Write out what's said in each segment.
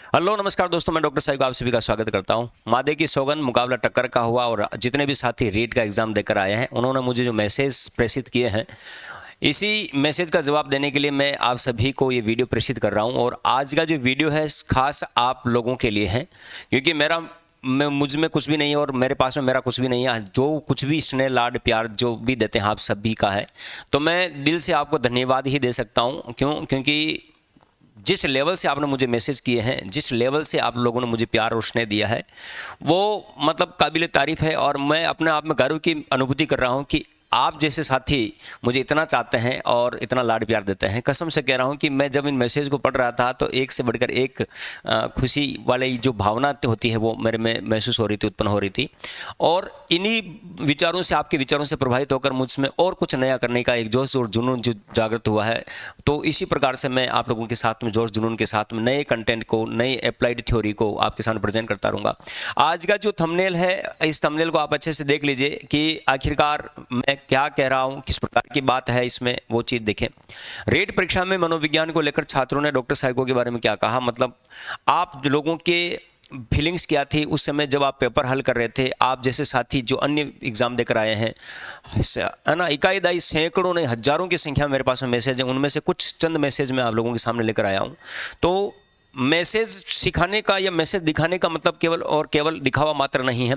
Hello नमस्कार दोस्तों, मैं डॉक्टर साई को आप सभी का स्वागत करता हूं। मादे की सौगंध मुकाबला टक्कर का हुआ और जितने भी साथी रीट का एग्जाम देकर आए हैं उन्होंने मुझे जो मैसेज प्रेषित किए हैं, इसी मैसेज का जवाब देने के लिए मैं आप सभी को ये वीडियो प्रेषित कर रहा हूं। और आज का जो वीडियो है खास आप लोगों के लिए है, क्योंकि मुझ में कुछ भी नहीं है और मेरे पास में मेरा कुछ भी नहीं है। जो कुछ भी स्नेह लाड प्यार जो भी देते हैं आप सभी का है, तो मैं दिल से आपको धन्यवाद ही दे सकता हूँ। क्योंकि जिस लेवल से आपने मुझे मैसेज किए हैं, जिस लेवल से आप लोगों ने मुझे प्यार और स्नेह दिया है, वो मतलब काबिल तारीफ़ है। और मैं अपने आप में गर्व की अनुभूति कर रहा हूँ कि आप जैसे साथी मुझे इतना चाहते हैं और इतना लाड प्यार देते हैं। कसम से कह रहा हूँ कि मैं जब इन मैसेज को पढ़ रहा था तो एक से बढ़कर एक खुशी वाली जो भावना होती है वो मेरे में महसूस हो रही थी, उत्पन्न हो रही थी। और इन्हीं विचारों से, आपके विचारों से प्रभावित होकर मुझ में और कुछ नया करने का एक जोश और जुनून जो जागृत हुआ है। तो इसी प्रकार से मैं आप लोगों के साथ में जोश जुनून के साथ में नए कंटेंट को, नई अप्लाइड थ्योरी को आपके सामने प्रेजेंट करता रहूँगा। आज का जो थंबनेल है, इस थंबनेल को आप अच्छे से देख लीजिए कि आखिरकार मैं क्या कह रहा हूँ, किस प्रकार की बात है इसमें, वो चीज़ देखें। रेट परीक्षा में मनोविज्ञान को लेकर छात्रों ने डॉक्टर साइको के बारे में क्या कहा, मतलब आप लोगों के फीलिंग्स क्या थी उस समय जब आप पेपर हल कर रहे थे। आप जैसे साथी जो अन्य एग्जाम देकर आए हैं, है ना, इकाई दाई सैकड़ों नहीं हजारों की संख्या में मेरे पास में मैसेज है। उनमें से कुछ चंद मैसेज मैं आप लोगों के सामने लेकर आया हूँ। तो मैसेज सिखाने का या मैसेज दिखाने का मतलब केवल और केवल दिखावा मात्र नहीं है,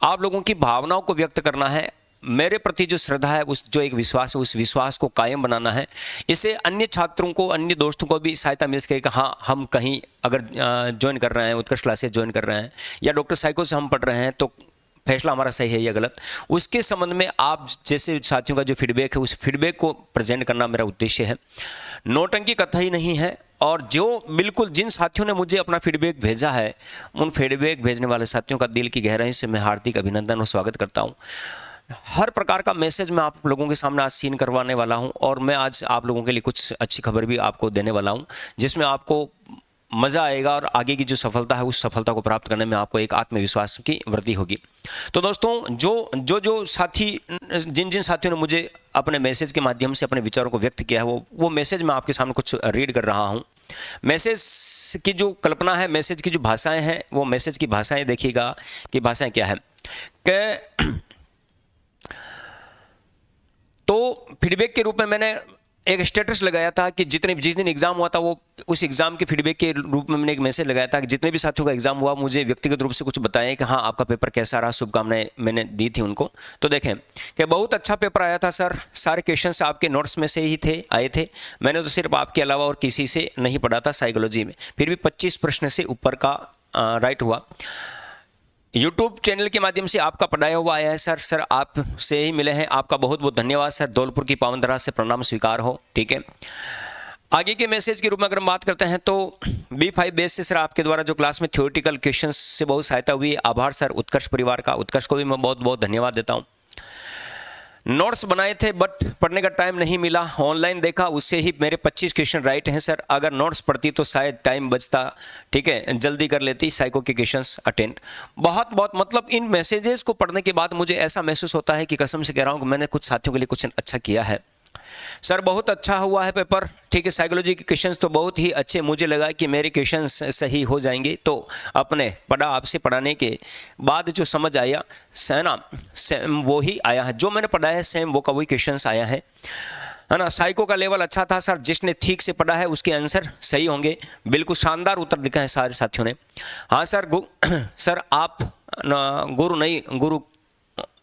आप लोगों की भावनाओं को व्यक्त करना है। मेरे प्रति जो श्रद्धा है, उस जो एक विश्वास है, उस विश्वास को कायम बनाना है। इससे अन्य छात्रों को, अन्य दोस्तों को भी सहायता मिल सके कि हाँ, हम कहीं अगर ज्वाइन कर रहे हैं, उत्कर्ष क्लासेस ज्वाइन कर रहे हैं या डॉक्टर साइको से हम पढ़ रहे हैं, तो फैसला हमारा सही है या गलत, उसके संबंध में आप जैसे साथियों का जो फीडबैक है, उस फीडबैक को प्रेजेंट करना मेरा उद्देश्य है। नौटंकी कतई नहीं है। और जो बिल्कुल जिन साथियों ने मुझे अपना फीडबैक भेजा है, उन फीडबैक भेजने वाले साथियों का दिल की गहराई से मैं हार्दिक अभिनंदन और स्वागत करता हूँ। हर प्रकार का मैसेज मैं आप लोगों के सामने आज सीन करवाने वाला हूं। और मैं आज आप लोगों के लिए कुछ अच्छी खबर भी आपको देने वाला हूं, जिसमें आपको मज़ा आएगा और आगे की जो सफलता है, उस सफलता को प्राप्त करने में आपको एक आत्मविश्वास की वृद्धि होगी। तो दोस्तों, जो साथी, जिन जिन साथियों ने मुझे अपने मैसेज के माध्यम से अपने विचारों को व्यक्त किया है, वो मैसेज मैं आपके सामने कुछ रीड कर रहा हूँ। मैसेज की जो कल्पना है, मैसेज की जो भाषाएँ हैं, वो मैसेज की भाषाएँ देखिएगा कि भाषाएँ क्या है। तो फीडबैक के रूप में मैंने एक स्टेटस लगाया था कि जिस दिन एग्जाम हुआ था, वो उस एग्जाम के फीडबैक के रूप में मैंने एक मैसेज लगाया था कि जितने भी साथियों का एग्जाम हुआ, मुझे व्यक्तिगत रूप से कुछ बताएं कि हाँ, आपका पेपर कैसा रहा, शुभकामनाएं मैंने दी थी उनको। तो देखें कि बहुत अच्छा पेपर आया था सर, सारे क्वेश्चंस आपके नोट्स में से ही आए थे। मैंने तो सिर्फ आपके अलावा और किसी से नहीं पढ़ा था साइकोलॉजी में, फिर भी 25 प्रश्न से ऊपर का राइट हुआ। यूट्यूब चैनल के माध्यम से आपका पढ़ाया हुआ आया है सर आप से ही मिले हैं, आपका बहुत बहुत धन्यवाद सर। धौलपुर की पावन धरा से प्रणाम स्वीकार हो, ठीक है। आगे के मैसेज के रूप में अगर हम बात करते हैं तो B5 बेस से सर आपके द्वारा जो क्लास में थ्योरेटिकल क्वेश्चंस से बहुत सहायता हुई, आभार सर उत्कर्ष परिवार का। उत्कर्ष को भी मैं बहुत बहुत धन्यवाद देता हूँ। नोट्स बनाए थे बट पढ़ने का टाइम नहीं मिला, ऑनलाइन देखा, उससे ही मेरे 25 क्वेश्चन राइट हैं सर। अगर नोट्स पढ़ती तो शायद टाइम बचता, ठीक है, जल्दी कर लेती साइको के क्वेश्चंस अटेंड। बहुत बहुत मतलब इन मैसेजेस को पढ़ने के बाद मुझे ऐसा महसूस होता है कि कसम से कह रहा हूँ कि मैंने कुछ साथियों के लिए कुछ अच्छा किया है सर। बहुत अच्छा हुआ है पेपर, ठीक है। साइकोलॉजी के क्वेश्चंस तो बहुत ही अच्छे, मुझे लगा कि मेरे क्वेश्चंस सही हो जाएंगे। तो अपने आपसे पढ़ाने के बाद जो समझ आया है ना, सेम वो ही आया है, जो मैंने पढ़ा है सेम वो का वही क्वेश्चंस आया है ना। साइको का लेवल अच्छा था सर, जिसने ठीक से पढ़ा है उसके आंसर सही होंगे। बिल्कुल शानदार उत्तर दिखा है सारे साथियों ने। हाँ सर, सर आप गुरु नहीं, गुरु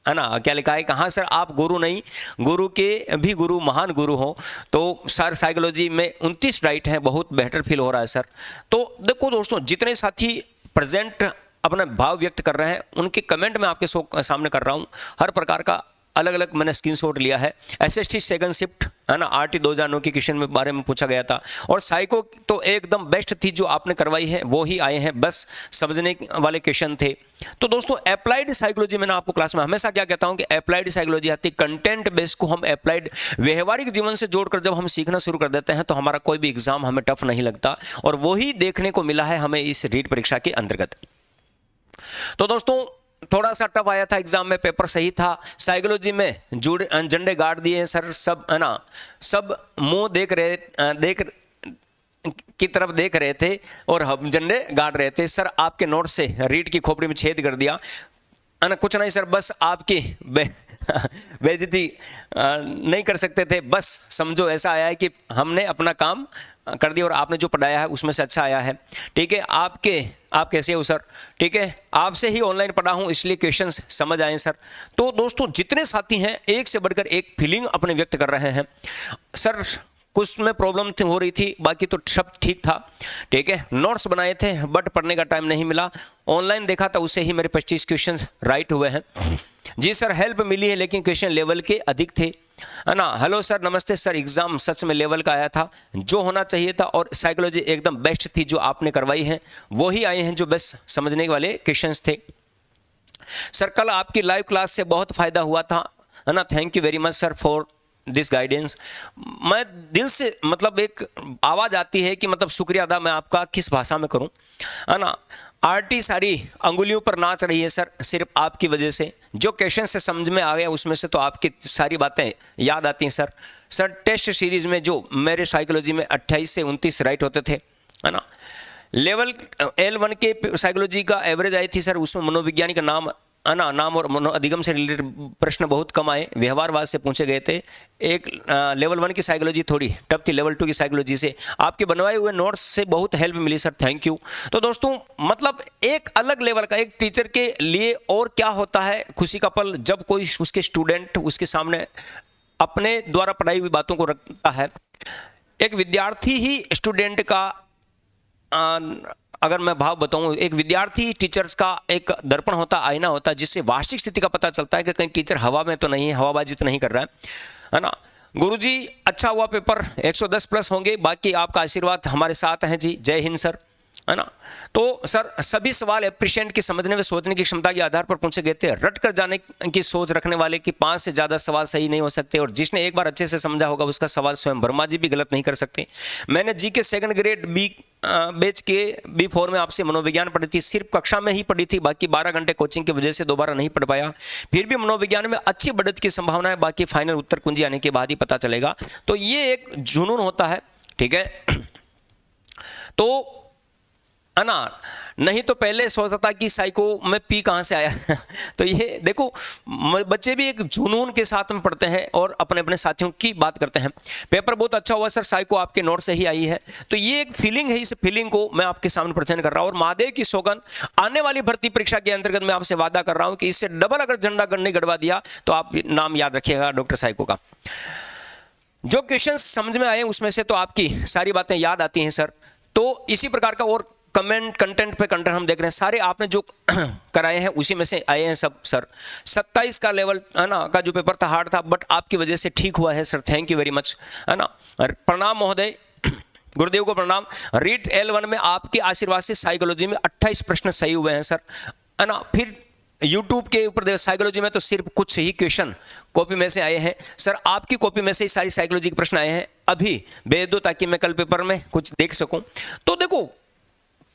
है ना, क्या लिखा है, कहाँ सर आप गुरु नहीं, गुरु के भी गुरु, महान गुरु हो। तो सर साइकोलॉजी में 29 राइट है, बहुत बेहतर फील हो रहा है सर। तो देखो दोस्तों, जितने साथी प्रेजेंट अपना भाव व्यक्त कर रहे हैं, उनके कमेंट में आपके सामने कर रहा हूँ। हर प्रकार का अलग अलग मैंने स्क्रीनशॉट लिया है। एसएसटी सेकंड शिफ्ट है ना, आरटी 2009 के क्वेश्चन में बारे में पूछा गया था। और साइको तो एकदम बेस्ट थी जो आपने करवाई है, वो ही आए हैं, बस समझने वाले क्वेश्चन थे। तो दोस्तों, अप्लाइड साइकोलॉजी मैंने आपको क्लास में हमेशा क्या कहता हूं कि अप्लाइड साइकोलॉजी आती है कंटेंट बेस को हम अप्लाइड व्यवहारिक जीवन से जोड़कर जब हम सीखना शुरू कर देते हैं तो हमारा कोई भी एग्जाम हमें टफ नहीं लगता। और वही देखने को मिला है हमें इस रीट परीक्षा के अंतर्गत। तो दोस्तों, थोड़ा सा टफ आया था एग्जाम में, पेपर सही था। साइकोलॉजी में झंडे गाड़ दिए हैं सर, सब है ना, सब मुंह देख की तरफ देख रहे थे और हम झंडे गाड़ रहे थे। सर आपके नोट से रीड की खोपड़ी में छेद कर दिया। कुछ नहीं सर, बस आपकी बेइज्जती नहीं कर सकते थे, बस समझो ऐसा आया है कि हमने अपना काम कर दिया और आपने जो पढ़ाया है उसमें से अच्छा आया है। ठीक है, आप कैसे हो सर? ठीक है, आपसे ही ऑनलाइन पढ़ा हूं इसलिए क्वेश्चंस समझ आए सर। तो दोस्तों जितने साथी हैं एक से बढ़कर एक फीलिंग अपने व्यक्त कर रहे हैं। सर कुछ में प्रॉब्लम हो रही थी, बाकी तो सब ठीक था। ठीक है, नोट्स बनाए थे बट पढ़ने का टाइम नहीं मिला। ऑनलाइन देखा था, उससे ही मेरे 25 क्वेश्चन राइट हुए हैं। जी सर, हेल्प मिली है लेकिन क्वेश्चन लेवल के अधिक थे, है ना। हेलो सर, नमस्ते सर, एग्जाम सच में लेवल का आया था जो होना चाहिए था और साइकोलॉजी एकदम बेस्ट थी जो आपने करवाई है, वही आए हैं जो बेस्ट समझने वाले क्वेश्चंस थे। सर कल आपकी लाइव क्लास से बहुत फायदा हुआ था, है ना। Thank you very much sir for this guidance. मैं दिल से मतलब एक आवाज़ आती है कि मतलब शुक्रिया अदा मैं आपका किस भाषा में करूं, है ना। आरटी सारी अंगुलियों पर नाच रही है सर, सिर्फ आपकी वजह से। जो क्वेश्चन से समझ में आ गया उसमें से तो आपकी सारी बातें याद आती हैं सर। सर टेस्ट सीरीज में जो मेरे साइकोलॉजी में 28 से 29 राइट होते थे, है ना। लेवल L1 के साइकोलॉजी का एवरेज आई थी सर, उसमें मनोविज्ञानी का नाम और मनो अधिगम से रिलेटेड प्रश्न बहुत कम आए, व्यवहारवाद से पूछे गए थे। एक लेवल 1 की साइकोलॉजी थोड़ी टफ थी, लेवल 2 की साइकोलॉजी से आपके बनवाए हुए नोट्स से बहुत हेल्प मिली सर, थैंक यू। तो दोस्तों मतलब एक अलग लेवल का एक टीचर के लिए और क्या होता है खुशी का पल जब कोई उसके स्टूडेंट उसके सामने अपने द्वारा पढ़ाई हुई बातों को रखता है। एक विद्यार्थी ही स्टूडेंट का अगर मैं भाव बताऊं, एक विद्यार्थी टीचर्स का एक दर्पण होता, आईना होता, जिससे वास्तविक स्थिति का पता चलता है कि कहीं टीचर हवा में तो नहीं है, हवाबाजी तो नहीं कर रहा है ना। गुरुजी अच्छा हुआ पेपर, 110 प्लस होंगे, बाकी आपका आशीर्वाद हमारे साथ है जी, जय हिंद सर, है ना। तो सर सभी सवाल एप्रिशिएंट की समझने व सोचने की क्षमता के आधार पर पूछे गए थे। रट कर जाने की सोच रखने वाले की 5 से ज़्यादा सवाल सही नहीं हो सकते और जिसने एक बार अच्छे से समझा होगा उसका सवाल स्वयं वर्मा जी भी गलत नहीं कर सकते। मैंने जी के सेकंड ग्रेड बैच के B4 में आपसे मनोविज्ञान पढ़ी थी, सिर्फ कक्षा में ही पढ़ी थी, बाकी 12 घंटे कोचिंग की वजह से दोबारा नहीं पढ़ पाया। फिर भी मनोविज्ञान में अच्छी बढ़त की संभावना है, बाकी फाइनल उत्तर कुंजी आने के बाद ही पता चलेगा। तो ये एक जुनून होता है, ठीक है। तो है ना, नहीं तो पहले सोचता था कि साइको में पी कहाँ से आया तो ये देखो बच्चे भी एक जुनून के साथ में पढ़ते हैं और अपने अपने साथियों की बात करते हैं। पेपर बहुत अच्छा हुआ सर, साइको आपके नोट से ही आई है। तो ये एक फीलिंग है, इस फीलिंग को मैं आपके सामने प्रेजेंट कर रहा हूँ और महादेव की सौगंध आने वाली भर्ती परीक्षा के अंतर्गत मैं आपसे वादा कर रहा हूँ कि इससे डबल अगर झंडा नहीं गड़वा दिया तो आप नाम याद रखिएगा डॉक्टर साइको का। जो क्वेश्चन समझ में आए उसमें से तो आपकी सारी बातें याद आती हैं सर। तो इसी प्रकार का और कंटेंट पे कंटेंट हम देख रहे हैं, सारे आपने जो कराए हैं उसी में से आए हैं सब सर। 27 का लेवल है ना का जो पेपर था हार्ड था, बट आपकी वजह से ठीक हुआ है sir, thank you very much, है ना। प्रणाम महोदय, गुरुदेव को प्रणाम। रीट L1 में आपके आशीर्वाद से साइकोलॉजी में 28 प्रश्न सही हुए हैं सर, है ना। फिर यूट्यूब के ऊपर साइकोलॉजी में तो सिर्फ कुछ ही क्वेश्चन कॉपी में से आए हैं सर, आपकी कॉपी में से ही सारी साइकोलॉजी के प्रश्न आए हैं। अभी भेज दो ताकि मैं कल पेपर में कुछ देख सकूं। तो देखो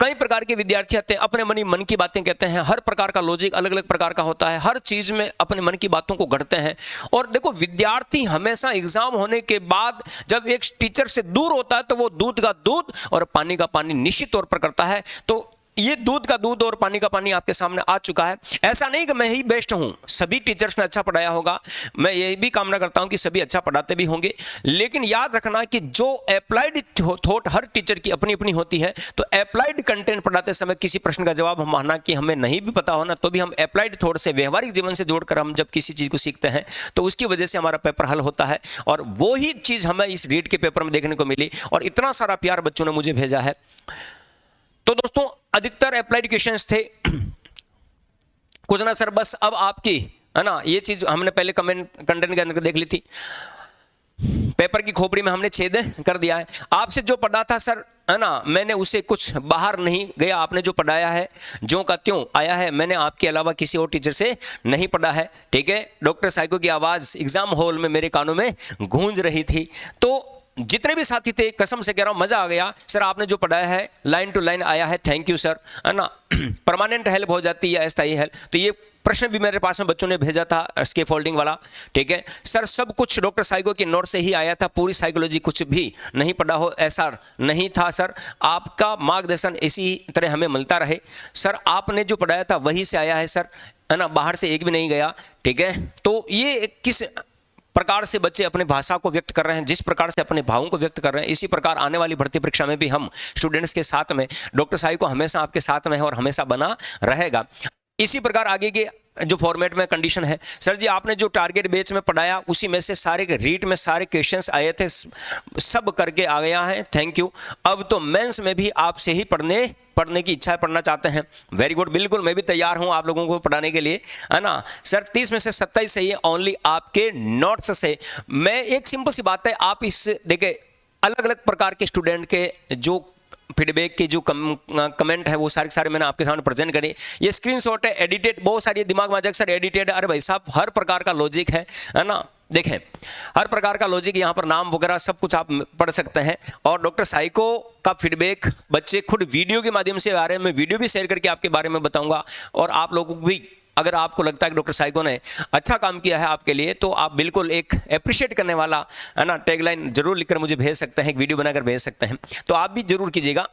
कई प्रकार के विद्यार्थी आते हैं, अपने मन की बातें कहते हैं, हर प्रकार का लॉजिक अलग अलग प्रकार का होता है, हर चीज में अपने मन की बातों को गढ़ते हैं। और देखो विद्यार्थी हमेशा एग्जाम होने के बाद जब एक टीचर से दूर होता है तो वो दूध का दूध और पानी का पानी निश्चित तौर पर करता है। तो ये दूध का दूध और पानी का पानी आपके सामने आ चुका है। ऐसा नहीं कि मैं ही बेस्ट हूं, सभी टीचर्स ने अच्छा पढ़ाया होगा, मैं ये भी कामना करता हूं कि सभी अच्छा पढ़ाते भी होंगे, लेकिन याद रखना कि जो अप्लाइड थॉट हर टीचर की अपनी अपनी होती है। तो अप्लाइड कंटेंट पढ़ाते समय किसी प्रश्न का जवाब हम माना कि हमें नहीं भी पता होना तो भी हम अप्लाइड थॉट से व्यवहारिक जीवन से जोड़कर हम जब किसी चीज को सीखते हैं तो उसकी वजह से हमारा पेपर हल होता है। और वो ही चीज हमें इस रीट के पेपर में देखने को मिली और इतना सारा प्यार बच्चों ने मुझे भेजा है। तो दोस्तों अधिकतर अप्लाइड क्वेश्चंस थे, कुछ ना सर, बस अब आपकी, है ना, ये चीज हमने पहले कंटेंट के अंदर देख ली थी। पेपर की खोपड़ी में हमने छेद कर दिया है। आपसे जो पढ़ा था सर, है ना, मैंने उसे कुछ बाहर नहीं गया, आपने जो पढ़ाया है जो का त्यों आया है, मैंने आपके अलावा किसी और टीचर से नहीं पढ़ा है, ठीक है। डॉक्टर साइको की आवाज एग्जाम हॉल में मेरे कानों में गूंज रही थी। तो जितने भी साथी थे कसम से कह रहा हूं मजा आ गया सर, आपने जो पढ़ाया है लाइन टू लाइन आया है, थैंक यू सर, है ना। परमानेंट हेल्प हो जाती है, अस्थायी हेल्प, तो ये प्रश्न भी मेरे पास में बच्चों ने भेजा था स्के फोल्डिंग वाला, ठीक है सर। सब कुछ डॉक्टर साइको की नोट से ही आया था, पूरी साइकोलॉजी कुछ भी नहीं पढ़ा हो ऐसा नहीं था सर। आपका मार्गदर्शन इसी तरह हमें मिलता रहे सर। आपने जो पढ़ाया था वही से आया है सर, है ना, बाहर से एक भी नहीं गया, ठीक है। तो ये किस प्रकार से बच्चे अपने भाषा को व्यक्त कर रहे हैं, जिस प्रकार से अपने भावों को व्यक्त कर रहे हैं, इसी प्रकार आने वाली भर्ती परीक्षा में भी हम स्टूडेंट्स के साथ में, डॉक्टर साइको हमेशा आपके साथ में है और हमेशा बना रहेगा। इसी प्रकार आगे के जो फॉर्मेट में कंडीशन है सर जी, आपने जो टारगेट बेच में पढ़ाया उसी में से सारे रीट में सारे क्वेश्चंस आए थे, सब करके आ गया है, थैंक यू। अब तो मेंस में भी आपसे ही पढ़ने की इच्छा है, पढ़ना चाहते हैं, वेरी गुड, बिल्कुल मैं भी तैयार हूं आप लोगों को पढ़ाने के लिए, है ना सर। 30 में से 27 सही है ओनली आपके नोट्स से। मैं एक सिंपल सी बात है, आप इस देखिए अलग अलग प्रकार के स्टूडेंट के जो फीडबैक के जो कमेंट है वो सारे मैंने आपके सामने प्रेजेंट करे। ये स्क्रीनशॉट है, एडिटेड, बहुत सारी दिमाग में आ जाए सर एडिटेड, अरे भाई साहब हर प्रकार का लॉजिक है ना, देखें हर प्रकार का लॉजिक, यहाँ पर नाम वगैरह सब कुछ आप पढ़ सकते हैं। और डॉक्टर साइको का फीडबैक बच्चे खुद वीडियो के माध्यम से आ रहे हैं, मैं वीडियो भी शेयर करके आपके बारे में बताऊंगा। और आप लोगों को भी अगर आपको लगता है कि डॉक्टर साइको ने अच्छा काम किया है आपके लिए, तो आप बिल्कुल एक अप्रिशिएट करने वाला, है ना, टैगलाइन जरूर लिखकर मुझे भेज सकते हैं, एक वीडियो बनाकर भेज सकते हैं, तो आप भी जरूर कीजिएगा।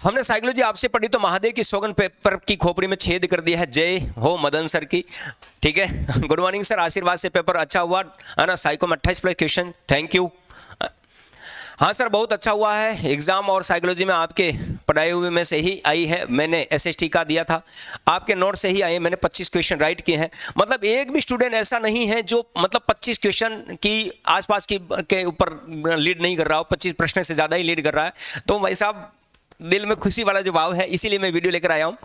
हमने साइकोलॉजी आपसे पढ़ी तो महादेव की सौगंध पेपर की खोपड़ी में छेद कर दिया है, जय हो मदन सर की, ठीक है। गुड मॉर्निंग सर, आशीर्वाद से पेपर अच्छा हुआ, है ना, साइको में 28 प्लस क्वेश्चन, थैंक यू। हाँ सर बहुत अच्छा हुआ है, एग्जाम और साइकोलॉजी में आपके पढ़ाए हुए में से ही आई है, मैंने एसएसटी का दिया था, आपके नोट से ही आए, मैंने 25 क्वेश्चन राइट किए हैं। मतलब एक भी स्टूडेंट ऐसा नहीं है जो मतलब 25 क्वेश्चन की आसपास की के ऊपर लीड नहीं कर रहा हो, 25 प्रश्न से ज़्यादा ही लीड कर रहा है, तो भाई साहब दिल में खुशी वाला जो भाव है, इसीलिए मैं वीडियो लेकर आया हूँ।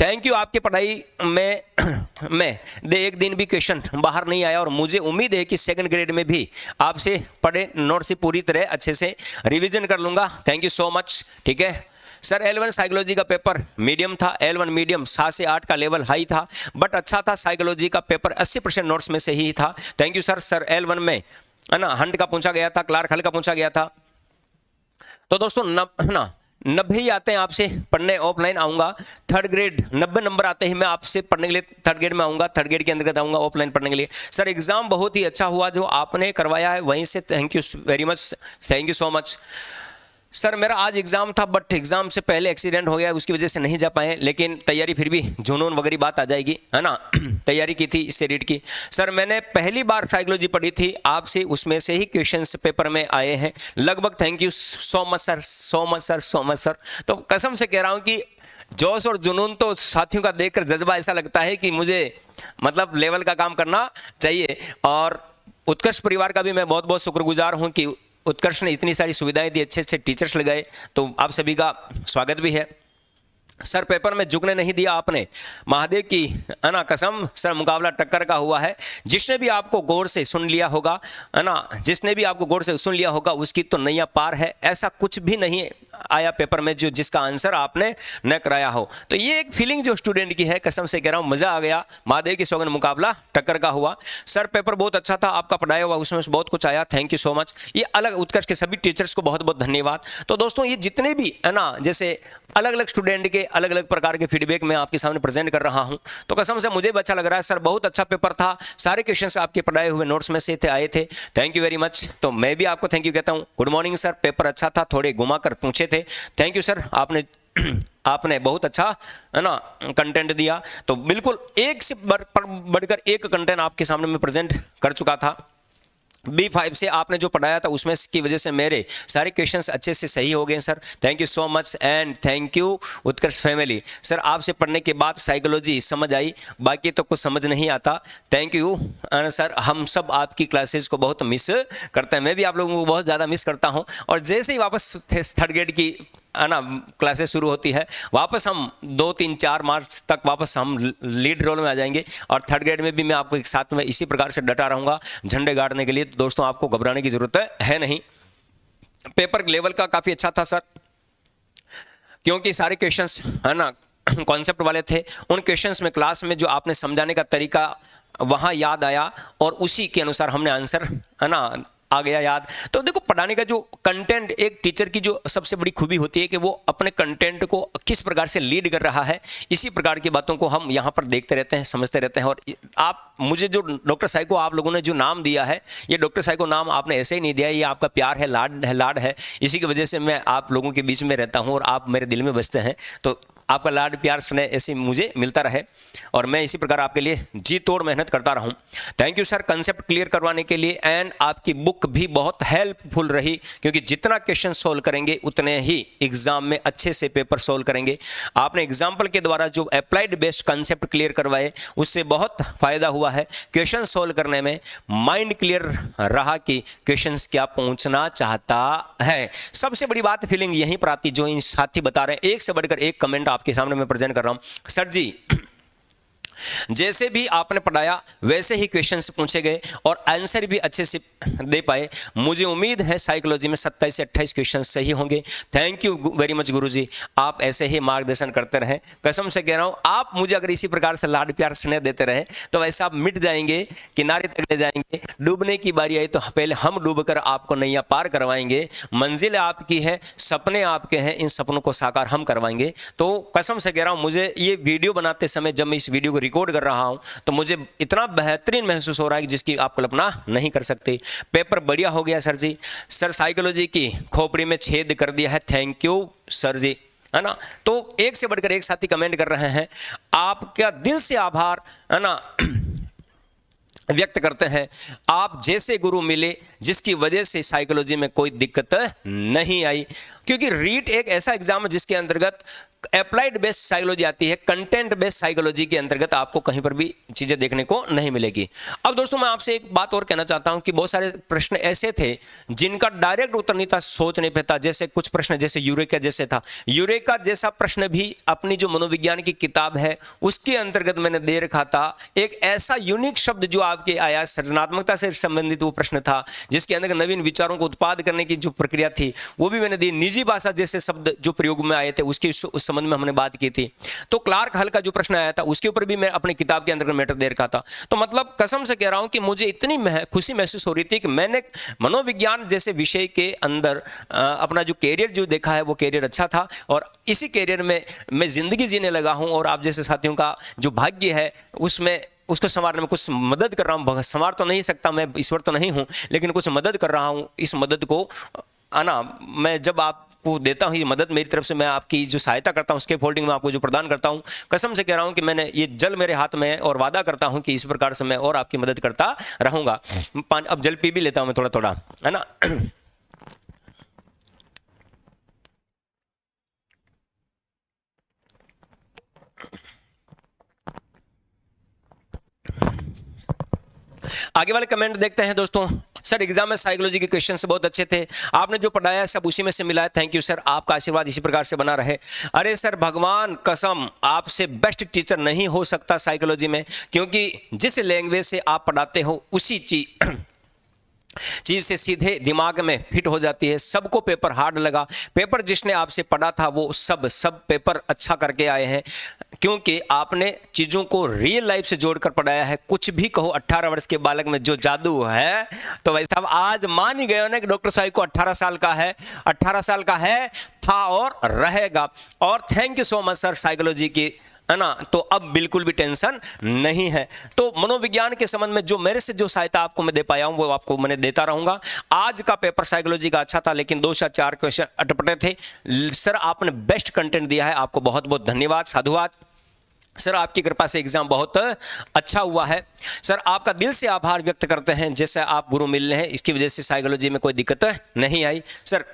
Thank you. आपके पढ़ाई में एक दिन भी क्वेश्चन बाहर नहीं आया और मुझे उम्मीद है कि सेकंड ग्रेड में भी आपसे पढ़े नोट से पूरी तरह अच्छे से रिवीजन कर लूँगा। थैंक यू सो मच, ठीक है सर। L1 साइकोलॉजी का पेपर मीडियम था, L1 मीडियम 7 से 8 का लेवल हाई था, बट अच्छा था। साइकोलॉजी का पेपर 80% नोट्स में से ही था, thank you sir. Sir L1 में, है ना, हंट का पूछा गया था, क्लार्क हल का पूछा गया था। तो दोस्तों 90 ही आते हैं आपसे पढ़ने, ऑफलाइन आऊंगा। थर्ड ग्रेड 90 नंबर आते ही मैं आपसे पढ़ने के लिए थर्ड ग्रेड में आऊंगा, थर्ड ग्रेड के अंतर्गत आऊंगा ऑफलाइन पढ़ने के लिए। सर एग्जाम बहुत ही अच्छा हुआ जो आपने करवाया है, वहीं से thank you very much, thank you so much. Sir मेरा आज एग्जाम था बट एग्जाम से पहले एक्सीडेंट हो गया, उसकी वजह से नहीं जा पाए, लेकिन तैयारी फिर भी जुनून वगैरह बात आ जाएगी, है ना। तैयारी की थी इससे रीड की। सर मैंने पहली बार साइकोलॉजी पढ़ी थी आपसे, उसमें से ही क्वेश्चंस पेपर में आए हैं लगभग, thank you so much sir, so much sir, so much sir. तो कसम से कह रहा हूँ कि जोश और जुनून तो साथियों का देखकर जज्बा ऐसा लगता है कि मुझे मतलब लेवल का काम करना चाहिए। और उत्कर्ष परिवार का भी मैं बहुत बहुत शुक्रगुजार हूँ कि उत्कर्ष ने इतनी सारी सुविधाएं दी, अच्छे अच्छे टीचर्स लगाए, तो आप सभी का स्वागत भी है। सर पेपर में झुकने नहीं दिया आपने, महादेव की, है ना, कसम। सर मुकाबला टक्कर का हुआ है, जिसने भी आपको गौर से सुन लिया होगा, है ना, जिसने भी आपको गौर से सुन लिया होगा उसकी तो नैया पार है। ऐसा कुछ भी नहीं आया पेपर में जो जिसका आंसर आपने न कराया हो। तो ये एक फीलिंग जो स्टूडेंट की है, कसम से कह रहा हूँ मजा आ गया। महादेव की सौगंध मुकाबला टक्कर का हुआ। सर पेपर बहुत अच्छा था आपका पढ़ाया हुआ, उसमें बहुत कुछ आया, थैंक यू सो मच। ये अलग उत्कर्ष के सभी टीचर्स को बहुत बहुत धन्यवाद। तो दोस्तों ये जितने भी, है ना, जैसे अलग अलग स्टूडेंट के अलग अलग प्रकार के फीडबैक मैं आपके सामने प्रेजेंट कर रहा हूं, तो कसम से मुझे भी अच्छा लग रहा है। सर बहुत अच्छा पेपर था, सारे क्वेश्चंस आपके पढ़ाए हुए नोट्स में से आए थे, थैंक यू वेरी मच। तो मैं भी आपको थैंक यू कहता हूं। गुड मॉर्निंग सर, पेपर अच्छा था, थोड़े घुमा कर पूछे थे, थैंक यू सर। आपने बहुत अच्छा, है ना, कंटेंट दिया। तो बिल्कुल एक से बढ़कर एक कंटेंट आपके सामने मैं प्रेजेंट कर चुका था। B5 से आपने जो पढ़ाया था उसमें की वजह से मेरे सारे क्वेश्चंस अच्छे से सही हो गए sir, thank you so much and thank you Utkarsh family. Sir आपसे पढ़ने के बाद साइकोलॉजी समझ आई, बाकी तो कुछ समझ नहीं आता, थैंक यू सर। हम सब आपकी क्लासेस को बहुत मिस करते हैं, मैं भी आप लोगों को बहुत ज़्यादा मिस करता हूँ। और जैसे ही वापस थर्ड ग्रेड की, है ना, क्लासेस शुरू होती है, वापस हम 2, 3, 4 मार्च तक वापस हम लीड रोल में आ जाएंगे। और थर्ड ग्रेड में भी मैं आपको एक साथ में इसी प्रकार से डटा रहूँगा झंडे गाड़ने के लिए। तो दोस्तों आपको घबराने की ज़रूरत है नहीं। पेपर लेवल का काफ़ी अच्छा था सर, क्योंकि सारे क्वेश्चंस, है ना, कॉन्सेप्ट वाले थे। उन क्वेश्चंस में क्लास में जो आपने समझाने का तरीका वहाँ याद आया और उसी के अनुसार हमने आंसर, है ना, आ गया याद। तो देखो पढ़ाने का जो कंटेंट, एक टीचर की जो सबसे बड़ी खूबी होती है कि वो अपने कंटेंट को किस प्रकार से लीड कर रहा है, इसी प्रकार की बातों को हम यहाँ पर देखते रहते हैं, समझते रहते हैं। और आप मुझे जो डॉक्टर साई को आप लोगों ने जो नाम दिया है, ये डॉक्टर साई को नाम आपने ऐसे ही नहीं दिया है, ये आपका प्यार है, लाड है। इसी की वजह से मैं आप लोगों के बीच में रहता हूँ और आप मेरे दिल में बसते हैं। तो आपका लाड प्यार स्नेह ऐसे मुझे मिलता रहे और मैं इसी प्रकार आपके लिए जी तोड़ मेहनत करता रहूं। Thank you sir concept clear करवाने के लिए। एंड आपकी बुक भी बहुत हेल्पफुल रही, क्योंकि जितना क्वेश्चन सोल्व करेंगे उतने ही एग्जाम में अच्छे से पेपर सोल्व करेंगे। आपने एग्जाम्पल के द्वारा जो अप्लाइड बेस्ड कंसेप्ट क्लियर करवाए उससे बहुत फायदा हुआ है। क्वेश्चन सोल्व करने में माइंड क्लियर रहा कि क्वेश्चन क्या पूछना चाहता है। सबसे बड़ी बात फीलिंग यहीं पर आती जो इन साथी बता रहे हैं। एक से बढ़कर एक कमेंट आपके सामने मैं प्रेजेंट कर रहा हूं। सर जी जैसे भी आपने पढ़ाया वैसे ही क्वेश्चंस पूछे गए और आंसर भी अच्छे से दे पाए। मुझे उम्मीद है साइकोलॉजी में 27 से 28 क्वेश्चंस सही होंगे। थैंक यू वेरी मच गुरुजी, आप ऐसे ही मार्गदर्शन करते रहें। कसम से कह रहा हूं, आप मुझे अगर इसी प्रकार से लाड प्यार स्नेह देते रहे तो वैसे आप मिट जाएंगे, किनारे तक ले जाएंगे। डूबने की बारी आई तो पहले हम डूबकर आपको नैया पार करवाएंगे। मंजिल आपकी है, सपने आपके हैं, इन सपनों को साकार हम करवाएंगे। तो कसम से कह रहा हूं, मुझे ये वीडियो बनाते समय जब मैं इस वीडियो को रिकॉर्ड कर रहा हूं तो मुझे इतना बेहतरीन महसूस हो रहा है कि जिसकी आप कल्पना नहीं कर सकते। पेपर बढ़िया हो गया सर जी। सर साइकोलॉजी की खोपड़ी में छेद कर दिया है, थैंक यू सर जी, है ना। तो एक से बढ़कर एक साथी कमेंट कर रहे हैं, आपका दिल से आभार, है ना, व्यक्त करते हैं। आप जैसे गुरु मिले जिसकी वजह से साइकोलॉजी में कोई दिक्कत नहीं आई, क्योंकि रीट एक ऐसा एग्जाम है जिसके अंतर्गत अप्लाइड बेस्ड साइकोलॉजी आती है। कंटेंट बेस्ड साइकोलॉजी के अंतर्गत आपको कहीं पर भी चीजें देखने को नहीं मिलेगी। अब दोस्तों मैं आपसे एक बात और कहना चाहता हूं कि बहुत सारे प्रश्न ऐसे थे जिनका डायरेक्ट उत्तर नहीं था, सोच नहीं पाता। जैसे कुछ प्रश्न जैसे यूरेका जैसे था, यूरेका जैसा प्रश्न भी अपनी जो मनोविज्ञान की किताब है उसके अंतर्गत मैंने दे रखा था। एक ऐसा यूनिक शब्द जो आपके आया, सृजनात्मकता से संबंधित वो प्रश्न था जिसके अंदर नवीन विचारों को उत्पाद करने की जो प्रक्रिया थी वो भी मैंने दी। निजी भाषा जैसे शब्द जो प्रयोग में आए थे उसके उस संबंध में हमने बात की थी। तो क्लार्क हल का जो प्रश्न आया था उसके ऊपर भी मैं अपनी किताब के अंदर मैटर दे रखा था। तो मतलब कसम से कह रहा हूं कि मुझे इतनी खुशी महसूस हो रही थी कि मैंने मनोविज्ञान जैसे विषय के अंदर अपना जो कैरियर जो देखा है वो कैरियर अच्छा था और इसी कैरियर में मैं जिंदगी जीने लगा हूं। और आप जैसे साथियों का जो भाग्य है उसमें उसको संवारने में कुछ मदद कर रहा हूं। संवार तो नहीं सकता, मैं ईश्वर तो नहीं हूं, लेकिन कुछ मदद कर रहा हूं। इस मदद को आना मैं जब आपको देता हूं, ये मदद मेरी तरफ से मैं आपकी जो सहायता करता हूं उसके फोल्डिंग में आपको जो प्रदान करता हूं, कसम से कह रहा हूं कि मैंने ये जल मेरे हाथ में है और वादा करता हूं कि इस प्रकार से मैं और आपकी मदद करता रहूंगा। अब जल पी भी लेता हूं मैं थोड़ा थोड़ा, है ना। आगे वाले कमेंट देखते हैं दोस्तों। सर एग्जाम में साइकोलॉजी के क्वेश्चन से बहुत अच्छे थे, आपने जो पढ़ाया सब उसी में से मिला है, थैंक यू सर, आपका आशीर्वाद इसी प्रकार से बना रहे। अरे सर भगवान कसम आपसे बेस्ट टीचर नहीं हो सकता साइकोलॉजी में, क्योंकि जिस लैंग्वेज से आप पढ़ाते हो उसी चीज से सीधे दिमाग में फिट हो जाती है। सबको पेपर हार्ड लगा, पेपर जिसने आपसे पढ़ा था वो सब पेपर अच्छा करके आए हैं, क्योंकि आपने चीजों को रियल लाइफ से जोड़कर पढ़ाया है। कुछ भी कहो 18 वर्ष के बालक में जो जादू है, तो वैसा अब आज मान ही गए हो ना कि डॉक्टर साहब को 18 साल का है, 18 साल का है, था और रहेगा। और thank you so much sir psychology की, है ना। तो अब बिल्कुल भी टेंशन नहीं है। तो मनोविज्ञान के संबंध में जो मेरे से जो सहायता आपको मैं दे पाया हूं वो आपको मैंने देता रहूंगा। आज का पेपर साइकोलॉजी का अच्छा था, लेकिन 2 से 4 क्वेश्चन अटपटे थे। सर आपने बेस्ट कंटेंट दिया है, आपको बहुत बहुत धन्यवाद, साधुवाद सर। आपकी कृपा से एग्जाम बहुत अच्छा हुआ है सर, आपका दिल से आभार व्यक्त करते हैं। जैसे आप गुरु मिल रहे हैं इसकी वजह से साइकोलॉजी में कोई दिक्कत नहीं आई। सर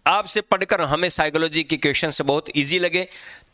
आपसे पढ़कर हमें साइकोलॉजी के क्वेश्चन से बहुत इजी लगे,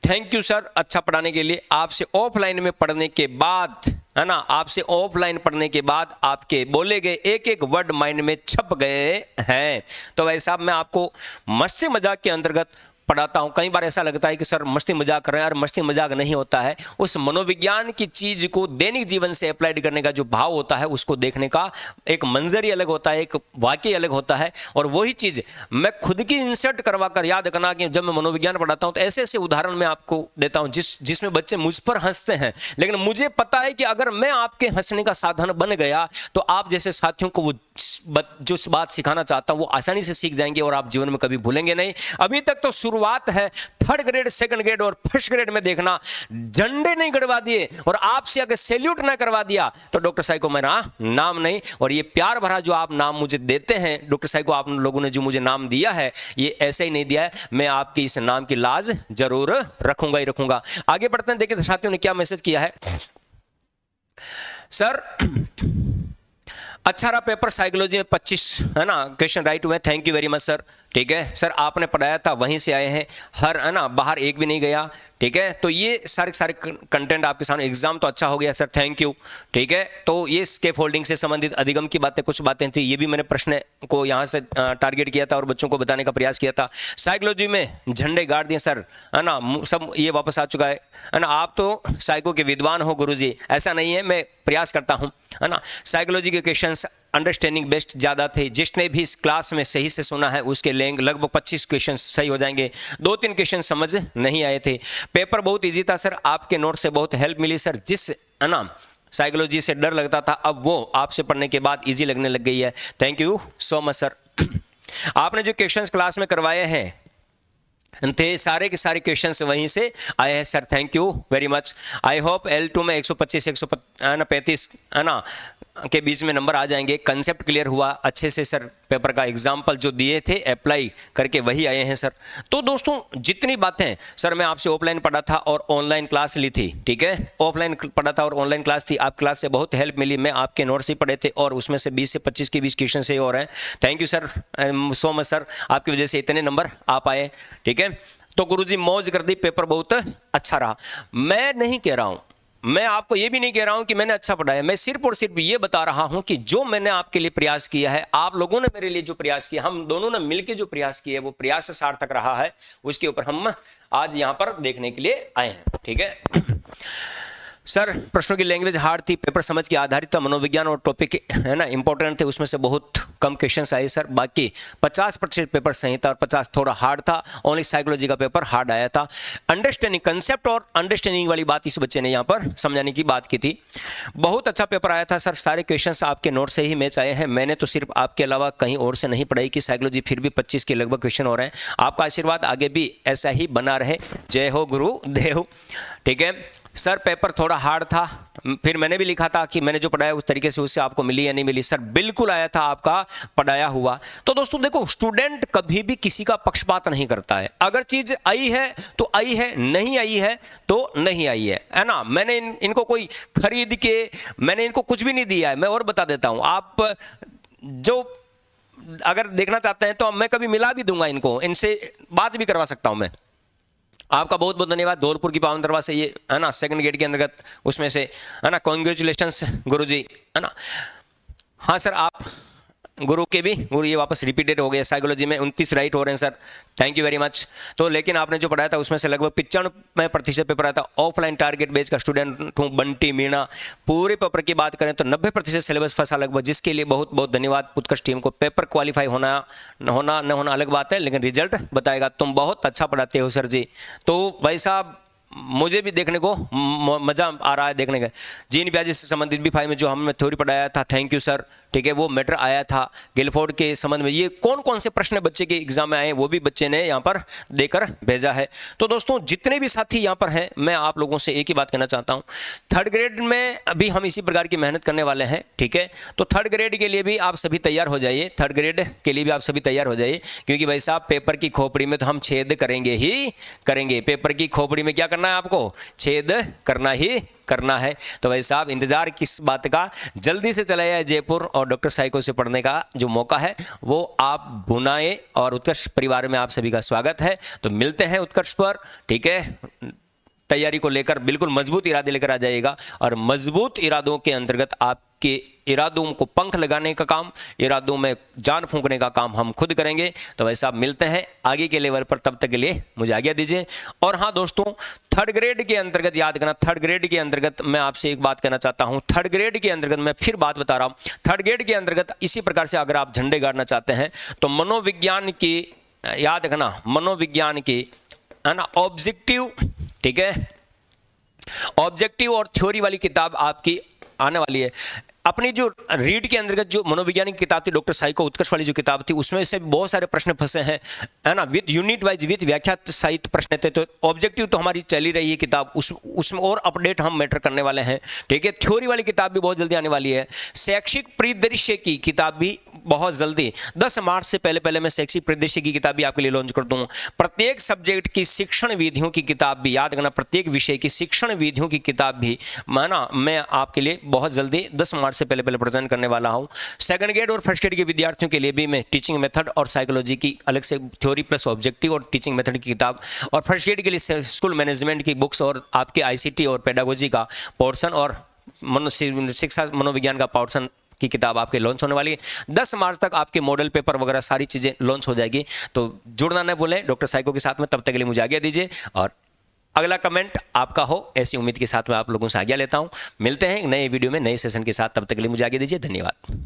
थैंक यू सर अच्छा पढ़ाने के लिए। आपसे ऑफलाइन में पढ़ने के बाद, है ना, आपसे ऑफलाइन पढ़ने के बाद आपके बोले गए एक एक वर्ड माइंड में छप गए हैं। तो वैसा मैं आपको मस्ती मजाक के अंतर्गत पढ़ाता हूं, कई बार ऐसा लगता है कि सर मस्ती मजाक कर रहे हैं, और मस्ती मजाक नहीं होता है। उस मनोविज्ञान की चीज को दैनिक जीवन से अप्लाइड करने का जो भाव होता है, उसको देखने का एक मंजर ही अलग होता है, एक वाक्य अलग होता है। और वही चीज मैं खुद की इंसर्ट करवा कर याद करना कि जब मैं मनोविज्ञान पढ़ाता हूं तो ऐसे ऐसे उदाहरण मैं आपको देता हूं जिसमें बच्चे मुझ पर हंसते हैं, लेकिन मुझे पता है कि अगर मैं आपके हंसने का साधन बन गया तो आप जैसे साथियों को वो जो बात सिखाना चाहता हूं वो आसानी से सीख जाएंगे और आप जीवन में कभी भूलेंगे नहीं। अभी तक तो शुरुआत है, थर्ड ग्रेड, सेकंड ग्रेड और फर्स्ट ग्रेड में देखना, झंडे नहीं गड़वा दिए और आपसे अगर सैल्यूट ना करवा दिया तो डॉक्टर साहब को मेरा नाम नहीं। और ये प्यार भरा जो आप नाम मुझे देते हैं, डॉक्टर साहब को आप लोगों ने जो मुझे नाम दिया है, ये ऐसे ही नहीं दिया है, मैं आपकी इस नाम की लाज जरूर रखूंगा ही रखूंगा। आगे बढ़ते हैं, देखिए साथियों ने क्या मैसेज किया है। सर अच्छा रहा पेपर, साइकोलॉजी में 25 है ना क्वेश्चन राइट हुए, thank you very much sir. ठीक है सर, आपने पढ़ाया था वहीं से आए हैं, हर है ना बाहर एक भी नहीं गया। ठीक है, तो ये सारे कंटेंट आपके सामने, एग्जाम तो अच्छा हो गया सर, थैंक यू। ठीक है, तो ये स्केप होल्डिंग से संबंधित अधिगम की बातें, कुछ बातें थी, ये भी मैंने प्रश्न को यहाँ से टारगेट किया था और बच्चों को बताने का प्रयास किया था। साइकोलॉजी में झंडे गाड़ दिए सर, है ना, सब ये वापस आ चुका है ना। आप तो साइको के विद्वान हो गुरुजी, ऐसा नहीं है, मैं प्रयास करता हूँ, है ना। साइकोलॉजी के क्वेश्चंस अंडरस्टैंडिंग बेस्ड ज़्यादा थे, जिसने भी इस क्लास में सही से सुना है उसके लगभग 25 क्वेश्चन सही हो जाएंगे। 2-3 क्वेश्चन समझ नहीं आए थे। पेपर बहुत इजी था सर, आपके नोट से बहुत हेल्प मिली सर। जिस है ना साइकोलॉजी से डर लगता था, अब वो आपसे पढ़ने के बाद इजी लगने लग गई है। Thank you so much sir. आपने जो क्वेश्चंस क्लास में करवाए हैं थे, सारे के सारे क्वेश्चंस वहीं से आए हैं sir, thank you very much. I hope L2 में 125 135 है ना के बीच में नंबर आ जाएंगे। कंसेप्ट क्लियर हुआ अच्छे से सर, पेपर का एग्जाम्पल जो दिए थे अप्लाई करके वही आए हैं सर। तो दोस्तों जितनी बातें सर, मैं आपसे ऑफलाइन पढ़ा था और ऑनलाइन क्लास ली थी, ठीक है, ऑफलाइन पढ़ा था और ऑनलाइन क्लास थी, आप क्लास से बहुत हेल्प मिली, मैं आपके नोट्स ही पढ़े थे और उसमें से 20 से 25 के 20 क्वेश्चन से और हैं। Thank you sir, so much sir, आपकी वजह से इतने नंबर आ पाए। ठीक है, तो गुरुजी मौज कर दी, पेपर बहुत अच्छा रहा। मैं नहीं कह रहा हूं, मैं आपको ये भी नहीं कह रहा हूं कि मैंने अच्छा पढ़ाया, मैं सिर्फ और सिर्फ ये बता रहा हूं कि जो मैंने आपके लिए प्रयास किया है, आप लोगों ने मेरे लिए जो प्रयास किया, हम दोनों ने मिलकर जो प्रयास किया है, वो प्रयास सार्थक रहा है। उसके ऊपर हम आज यहां पर देखने के लिए आए हैं। ठीक है सर, प्रश्नों की लैंग्वेज हार्ड थी, पेपर समझ के आधारित था, मनोविज्ञान और टॉपिक है ना इंपॉर्टेंट थे, उसमें से बहुत कम क्वेश्चंस आए सर। बाकी 50% पेपर सही था और 50 थोड़ा हार्ड था। ओनली साइकोलॉजी का पेपर हार्ड आया था। अंडरस्टैंडिंग, कंसेप्ट और अंडरस्टैंडिंग वाली बात इस बच्चे ने यहाँ पर समझाने की बात की थी। बहुत अच्छा पेपर आया था सर, सारे क्वेश्चंस आपके नोट से ही मैच आए हैं। मैंने तो सिर्फ आपके अलावा कहीं और से नहीं पढ़ाई की साइकोलॉजी, फिर भी 25 के लगभग क्वेश्चन हो रहे हैं। आपका आशीर्वाद आगे भी ऐसा ही बना रहे। जय हो गुरुदेव। ठीक है सर, पेपर थोड़ा हार्ड था, फिर मैंने भी लिखा था कि मैंने जो पढ़ाया उस तरीके से उससे आपको मिली या नहीं मिली। सर बिल्कुल आया था आपका पढ़ाया हुआ। तो दोस्तों देखो, स्टूडेंट कभी भी किसी का पक्षपात नहीं करता है। अगर चीज आई है तो आई है, नहीं आई है तो नहीं आई है ना। मैंने इनको कोई खरीद के मैंने इनको कुछ भी नहीं दिया है। मैं और बता देता हूं, आप जो अगर देखना चाहते हैं तो मैं कभी मिला भी दूंगा इनको, इनसे बात भी करवा सकता हूं मैं। आपका बहुत बहुत धन्यवाद। धौलपुर की पावन दरबार से ये है ना सेकंड गेट के अंतर्गत, उसमें से है ना, कॉन्ग्रेचुलेशंस गुरुजी, है ना। हाँ सर, आप गुरु के भी गुरु ये वापस रिपीटेड हो गए। साइकोलॉजी में 29 राइट हो रहे हैं sir, thank you very much. तो लेकिन आपने जो पढ़ाया था उसमें से लगभग 95% पेपर आया था। ऑफलाइन टारगेट बेस का स्टूडेंट हूँ, बंटी मीणा। पूरे पेपर की बात करें तो 90% सिलेबस फंसा लगभग, जिसके लिए बहुत बहुत धन्यवाद उत्कर्ष टीम को। पेपर क्वालिफाई होना न होना अलग बात है, लेकिन रिजल्ट बताएगा। तुम बहुत अच्छा पढ़ाते हो सर जी। तो भाई साहब, मुझे भी देखने को मजा आ रहा है देखने का। जीन ब्याजी से संबंधित भी फाइल में जो हमने थ्योरी पढ़ाया था, थैंक यू सर। ठीक है, वो मैटर आया था। गिलफोर्ड के संबंध में ये कौन कौन से प्रश्न बच्चे के एग्जाम में आए, वो भी बच्चे ने यहाँ पर देकर भेजा है। तो दोस्तों जितने भी साथी यहाँ पर हैं, मैं आप लोगों से एक ही बात कहना चाहता हूँ, थर्ड ग्रेड में अभी हम इसी प्रकार की मेहनत करने वाले हैं। ठीक है, तो थर्ड ग्रेड के लिए भी आप सभी तैयार हो जाइए। थर्ड ग्रेड के लिए भी आप सभी तैयार हो जाइए, क्योंकि भाई साहब पेपर की खोपड़ी में तो हम छेद करेंगे ही करेंगे। पेपर की खोपड़ी में क्या करना है आपको? छेद करना ही करना है। तो भाई साहब इंतजार किस बात का, जल्दी से चला जाए जयपुर और डॉक्टर साइको से पढ़ने का जो मौका है वो आप भुनाएं। और उत्कर्ष परिवार में आप सभी का स्वागत है। तो मिलते हैं उत्कर्ष पर। ठीक है, तैयारी को लेकर बिल्कुल मजबूत इरादे लेकर आ जाइएगा, और मजबूत इरादों के अंतर्गत आपके इरादों को पंख लगाने का काम, इरादों में जान फूंकने का काम हम खुद करेंगे। तो वैसा मिलते हैं आगे के लेवल पर, तब तक के लिए मुझे आज्ञा दीजिए। और हाँ दोस्तों, थर्ड ग्रेड के अंतर्गत याद करना, थर्ड ग्रेड के अंतर्गत मैं आपसे एक बात कहना चाहता हूं। थर्ड ग्रेड के अंतर्गत मैं फिर बात बता रहा हूं, थर्ड ग्रेड के अंतर्गत इसी प्रकार से अगर आप झंडे गाड़ना चाहते हैं तो मनोविज्ञान की, याद रखना, मनोविज्ञान की, है ना, ऑब्जेक्टिव, ठीक है, ऑब्जेक्टिव और थ्योरी वाली किताब आपकी आने वाली है। अपनी जो रीड के अंतर्गत जो मनोविज्ञानिक किताब थी डॉक्टर साइको उत्कर्ष वाली जो किताब थी, उसमें से बहुत सारे प्रश्न फंसे हैं, है ना, विद यूनिट वाइज विद व्याख्या सहित प्रश्न थे। तो ऑब्जेक्टिव तो हमारी चली रही है किताब, उसमें और अपडेट हम मैटर करने वाले हैं, ठीक है। थ्योरी वाली किताब भी बहुत जल्दी आने वाली है। शैक्षिक परिदृश्य की किताब भी बहुत जल्दी 10 मार्च से पहले पहले मैं शैक्षिक परिदृश्य की किताब भी आपके लिए लॉन्च कर दूं। प्रत्येक सब्जेक्ट की शिक्षण विधियों की किताब भी, याद रखना, प्रत्येक विषय की शिक्षण विधियों की किताब भी माना मैं आपके लिए बहुत जल्दी 10 मार्च से पहले पहले प्रेजेंट करने वाला हूं। सेकंड ग्रेड और फर्स्ट ग्रेड के विद्यार्थियों के लिए भी मैं टीचिंग मेथड और साइकोलॉजी की अलग से थ्योरी प्लस ऑब्जेक्टिव और टीचिंग मेथड की किताब, और फर्स्ट ग्रेड के लिए स्कूल मैनेजमेंट की बुक्स और आपके आईसीटी और पेडागोजी का पोर्शन और शिक्षा मनोविज्ञान का पोर्शन की किताब आपके लॉन्च होने वाली है। 10 मार्च तक आपके मॉडल पेपर वगैरह सारी चीज़ें लॉन्च हो जाएगी। तो जुड़ना न भूलें डॉक्टर साइको के साथ में। तब तक के लिए मुझे आज्ञा दीजिए और अगला कमेंट आपका हो, ऐसी उम्मीद के साथ मैं आप लोगों से आज्ञा लेता हूं। मिलते हैं एक नए वीडियो में नए सेशन के साथ, तब तक के लिए मुझे आज्ञा दीजिए। धन्यवाद।